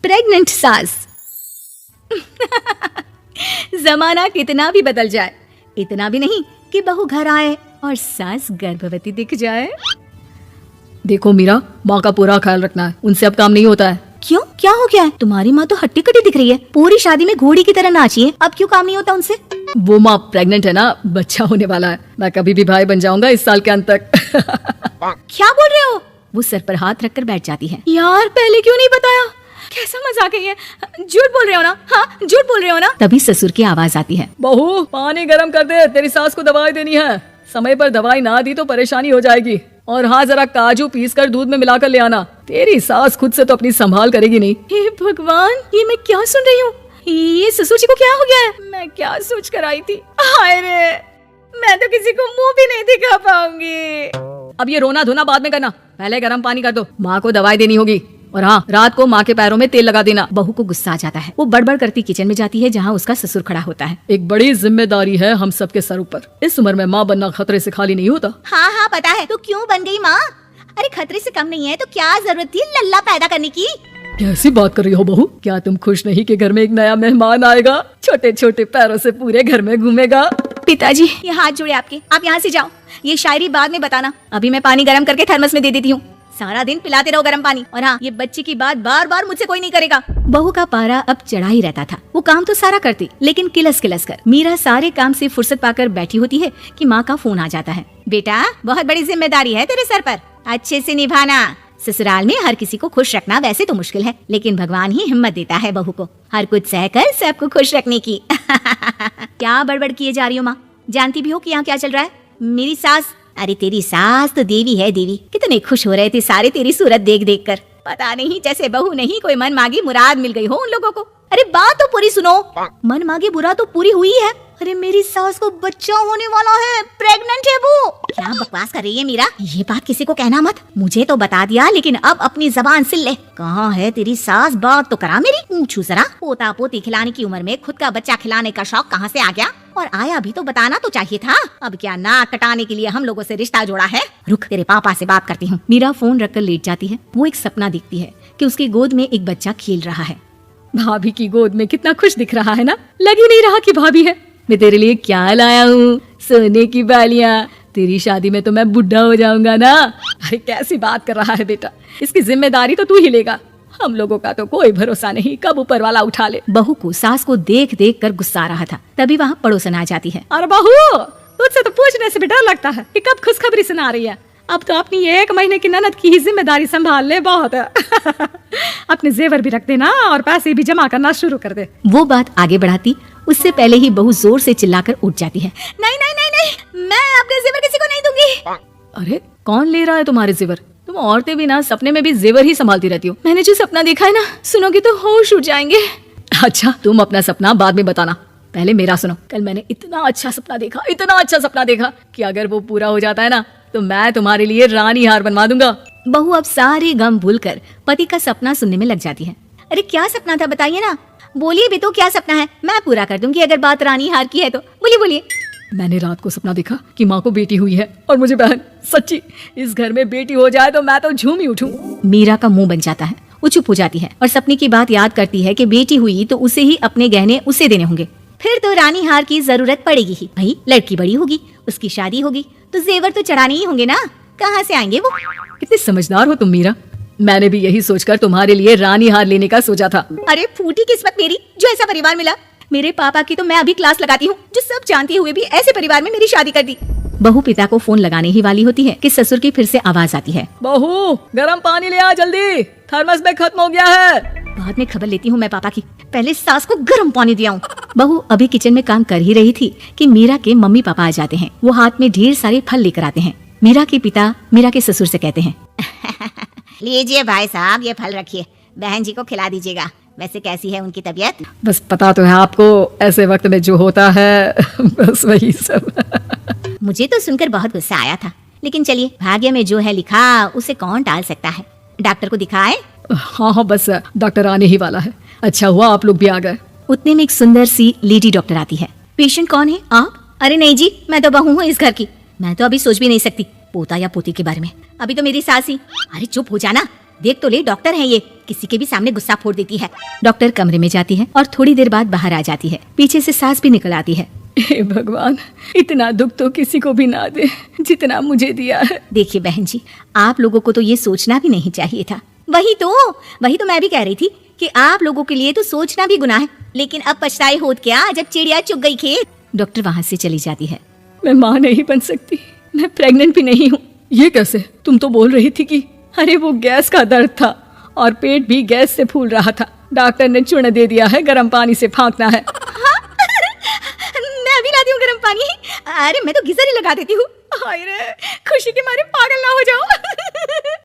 Pregnant सास। जमाना कितना भी बदल जाए, इतना भी नहीं कि बहू घर आए और सास गर्भवती दिख जाए। देखो मीरा, माँ का पूरा ख्याल रखना है, उनसे अब काम नहीं होता है। क्यों, क्या हो गया है? तुम्हारी माँ तो हट्टी कट्टी दिख रही है, पूरी शादी में घोड़ी की तरह नाची है, अब क्यों काम नहीं होता उनसे? वो माँ प्रेग्नेंट है ना, बच्चा होने वाला है, मैं कभी भी भाई बन जाऊंगा इस साल के अंत तक। क्या बोल रहे हो? वो सर पर हाथ रखकर बैठ जाती है। यार पहले क्यों नहीं बताया? कैसा मजाक है ये? झूठ बोल रहे हो ना? हाँ, झूठ बोल रहे हो ना? तभी ससुर की आवाज आती है। बहू पानी गर्म कर दे, तेरी सास को दवाई देनी है। समय पर दवाई ना दी तो परेशानी हो जाएगी। और हाँ, जरा काजू पीस कर दूध में मिलाकर ले आना, तेरी सास खुद से तो अपनी संभाल करेगी नहीं। हे भगवान, ये मैं क्या सुन रही हूँ? ये ससुर जी को क्या हो गया है? मैं क्या सोच कर आई थी? हाय रे, मैं तो किसी को मुंह भी नहीं दिखा पाऊंगी। अब ये रोना धोना बाद में करना, पहले गर्म पानी कर दो, माँ को दवाई देनी होगी। और हाँ, रात को माँ के पैरों में तेल लगा देना। बहू को गुस्सा आ जाता है, वो बड़बड़ करती किचन में जाती है जहाँ उसका ससुर खड़ा होता है। एक बड़ी जिम्मेदारी है हम सबके सर ऊपर, इस उम्र में माँ बनना खतरे से खाली नहीं होता। हाँ हाँ पता है, तो क्यों बन गई माँ? अरे खतरे से कम नहीं है तो क्या जरूरत थी लल्ला पैदा करने की? कैसी बात कर रही हो बहू? क्या तुम खुश नहीं कि घर में एक नया मेहमान आएगा, छोटे छोटे पैरों से पूरे घर में घूमेगा? पिताजी ये हाथ जोड़े आपके, आप यहाँ से जाओ, ये शायरी बाद में बताना, अभी मैं पानी गर्म करके थर्मस में दे देती हूँ। सारा दिन पिलाते रहो गर्म पानी। और हाँ, ये बच्चे की बात बार बार मुझसे कोई नहीं करेगा। बहू का पारा अब चढ़ा ही रहता था, वो काम तो सारा करती, लेकिन किलस किलस कर। मीरा सारे काम से फुर्सत पाकर बैठी होती है कि माँ का फोन आ जाता है। बेटा बहुत बड़ी जिम्मेदारी है तेरे सर पर, अच्छे से निभाना। ससुराल में हर किसी को खुश रखना वैसे तो मुश्किल है, लेकिन भगवान ही हिम्मत देता है बहू को हर कुछ सहकर सबको खुश रखने की। क्या बड़बड़ किए जा रही हो माँ? जानती भी हो कि यहाँ क्या चल रहा है? मेरी सास, अरे तेरी सास तो देवी है देवी, कितने खुश हो रहे थे सारे तेरी सूरत देख देख कर। पता नहीं जैसे बहू नहीं कोई मन मांगी मुराद मिल गई हो उन लोगों को। अरे बात तो पूरी सुनो, मन मांगी बुरा तो पूरी हुई है। अरे मेरी सास को बच्चा होने वाला है, प्रेग्नेंट है वो। क्या बकवास कर रही है मीरा? ये बात किसी को कहना मत। मुझे तो बता दिया, लेकिन अब अपनी जबान सिल ले। कहाँ है तेरी सास? बात तो करा मेरी। पूछू जरा, पोता पोती खिलाने की उम्र में खुद का बच्चा खिलाने का शौक कहाँ से आ गया? और आया भी तो बताना तो चाहिए था। अब क्या नाक कटाने के लिए हम लोगों से रिश्ता जोड़ा है? रुक, तेरे पापा से बात करती हूँ। मीरा फोन रखकर लेट जाती है। वो एक सपना देखती है कि उसकी गोद में एक बच्चा खेल रहा है। भाभी की गोद में कितना खुश दिख रहा है ना, लग ही नहीं रहा कि भाभी है। मैं तेरे लिए क्या लाया हूँ, सोने की बालियाँ। तेरी शादी में तो मैं बुढ़ा हो जाऊंगा ना। अरे कैसी बात कर रहा है बेटा, इसकी जिम्मेदारी तो तू ही लेगा, हम लोगों का तो कोई भरोसा नहीं, कब ऊपर वाला उठा ले। बहू को सास को देख देख कर गुस्सा आ रहा था, तभी वहाँ पड़ोसन आ जाती है। अरे बहू, तुझसे तो पूछने से भी डर लगता है कि कब खुशखबरी सुना रही है। अब तो अपनी 1 महीने की ननद की ही जिम्मेदारी संभाल ले, बहुत है। अपने जेवर भी रख देना और पैसे भी जमा करना शुरू कर दे। वो बात आगे बढ़ाती उससे पहले ही बहू जोर से चिल्लाकर उठ जाती है। नहीं नहीं नहीं नहीं, मैं अपने जेवर किसी को नहीं दूंगी। अरे कौन ले रहा है तुम्हारे जेवर? तुम औरतें भी ना सपने में भी जेवर ही संभालती रहती हो। मैंने जो सपना देखा है ना, सुनोगी तो होश उड़ जाएंगे। अच्छा, तुम अपना सपना बाद में बताना, पहले मेरा सुनो। कल मैंने इतना अच्छा सपना देखा, इतना अच्छा सपना देखा कि अगर वो पूरा हो जाता है ना तो मैं तुम्हारे लिए रानी हार बनवा दूंगा। बहू अब सारे गम भूलकर पति का सपना सुनने में लग जाती है। अरे क्या सपना था बताइए ना, बोलिए भी तो, क्या सपना है? मैं पूरा कर दूंगी अगर बात रानी हार की है तो। बोलिए बोलिए। मैंने रात को सपना देखा कि माँ को बेटी हुई है और मुझे बहन। सच्ची, इस घर में बेटी हो जाए तो मैं तो झूम ही उठूं। मीरा का मुंह बन जाता है, वो चुप हो जाती है और सपने की बात याद करती है कि बेटी हुई तो उसे ही अपने गहने उसे देने होंगे, फिर तो रानी हार की जरूरत पड़ेगी ही। भाई लड़की बड़ी होगी, उसकी शादी होगी तो जेवर तो चढ़ाने ही होंगे ना, कहाँ से आएंगे वो? कितनी समझदार हो तुम मीरा, मैंने भी यही सोचकर तुम्हारे लिए रानी हार लेने का सोचा था। अरे फूटी किस्मत मेरी जो ऐसा परिवार मिला। मेरे पापा की तो मैं अभी क्लास लगाती हूँ, जो सब जानते हुए भी ऐसे परिवार में मेरी शादी कर दी। बहू पिता को फोन लगाने ही वाली होती है कि ससुर की फिर से आवाज आती है। बहू गर्म पानी ले आ जल्दी, थर्मस में खत्म हो गया है। बाद में खबर लेती हूँ मैं पापा की, पहले सास को गर्म पानी दिया हूँ। बहू अभी किचन में काम कर ही रही थी कि मीरा के मम्मी पापा आ जाते हैं। वो हाथ में ढेर सारे फल लेकर आते हैं। मीरा के पिता मीरा के ससुर से कहते हैं, लीजिए भाई साहब, ये फल रखिए, बहन जी को खिला दीजिएगा। वैसे कैसी है उनकी तबीयत? बस पता तो है आपको, ऐसे वक्त में जो होता है बस वही सब। मुझे तो सुनकर बहुत गुस्सा आया था, लेकिन चलिए, भाग्य में जो है लिखा उसे कौन टाल सकता है। डॉक्टर को दिखाए? हाँ हाँ, बस डॉक्टर आने ही वाला है। अच्छा हुआ आप लोग भी आ गए। उतने में एक सुंदर सी लेडी डॉक्टर आती है। पेशेंट कौन है आप? अरे नहीं जी, मैं तो बहू हूँ इस घर की। मैं तो अभी सोच भी नहीं सकती पोता या पोती के बारे में, अभी तो मेरी सास ही। अरे चुप हो जाना, देख तो ले, डॉक्टर है ये, किसी के भी सामने गुस्सा फोड़ देती है। डॉक्टर कमरे में जाती है और थोड़ी देर बाद बाहर आ जाती है। पीछे से सांस भी निकल आती है। हे भगवान, इतना दुख तो किसी को भी ना दे जितना मुझे दिया है। देखिए बहन जी, आप लोगों को तो ये सोचना भी नहीं चाहिए था। वही तो मैं भी कह रही थी कि आप लोगों के लिए तो सोचना भी गुनाह है, लेकिन अब पछताए होत क्या जब चिड़िया चुग गई खेत। डॉक्टर वहाँ से चली जाती है। मैं माँ नहीं बन सकती, मैं प्रेग्नेंट भी नहीं हूँ। ये कैसे? तुम तो बोल रही थी कि अरे वो गैस का दर्द था और पेट भी गैस से फूल रहा था। डॉक्टर ने चूर्ण दे दिया है, गर्म पानी से फाँकना है। मैं अभी लाती हूँ गर्म पानी। अरे मैं तो गीजर ही लगा देती हूँ। हाय रे, खुशी के मारे पागल ना हो जाओ।